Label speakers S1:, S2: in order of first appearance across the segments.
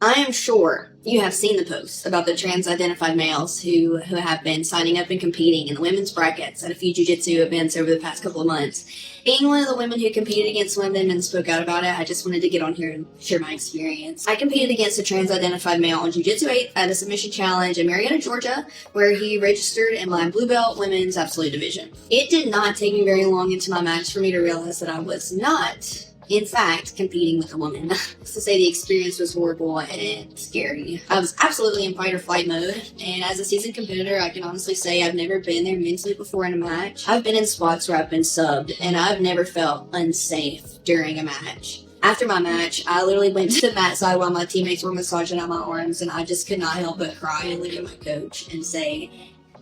S1: I am sure you have seen the posts about the trans-identified males who have been signing up and competing in the women's brackets at a few jiu-jitsu events over the past couple of months. Being one of the women who competed against women and spoke out about it, I just wanted to get on here and share my experience. I competed against a trans-identified male on Jiu-Jitsu 8 at a submission challenge in Marietta, Georgia, where he registered in my blue belt women's absolute division. It did not take me very long into my match for me to realize that I was not, in fact, competing with a woman. To say the experience was horrible and scary. I was absolutely in fight or flight mode, and as a seasoned competitor, I can honestly say I've never been there mentally before in a match. I've been in spots where I've been subbed, and I've never felt unsafe during a match. After my match, I literally went to the mat side while my teammates were massaging out my arms, and I just could not help but cry and look at my coach and say,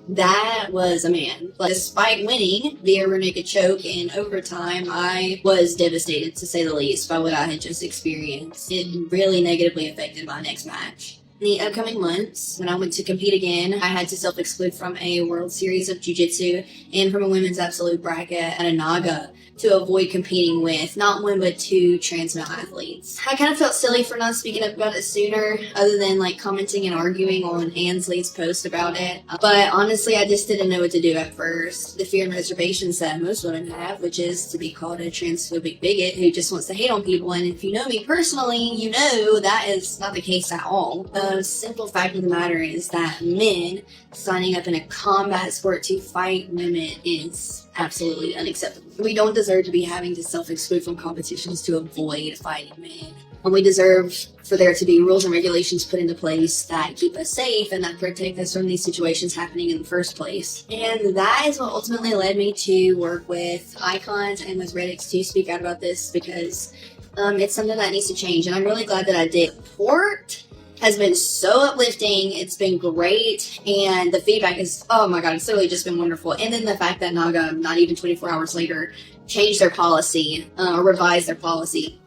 S1: that was a man. But despite winning the rear naked choke in overtime, I was devastated, to say the least, by what I had just experienced. It really negatively affected my next match. In the upcoming months, when I went to compete again, I had to self-exclude from a World Series of Jiu-Jitsu and from a women's absolute bracket at a Naga to avoid competing with not one but two trans male athletes. I kind of felt silly for not speaking up about it sooner, other than like commenting and arguing on Ansley's post about it. But honestly, I just didn't know what to do at first. The fear and reservations that most women have, which is to be called a transphobic bigot who just wants to hate on people. And if you know me personally, you know that is not the case at all. The simple fact of the matter is that men signing up in a combat sport to fight women is absolutely unacceptable. We don't deserve to be having to self-exclude from competitions to avoid fighting men. And we deserve for there to be rules and regulations put into place that keep us safe and that protect us from these situations happening in the first place. And that is what ultimately led me to work with icons and with Reddits to speak out about this, because it's something that needs to change. And I'm really glad that I did. Support has been so uplifting. It's been great, and the feedback is, oh my god, it's literally just been wonderful. And then the fact that Naga, not even 24 hours later, changed their policy or revised their policy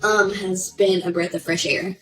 S1: has been a breath of fresh air.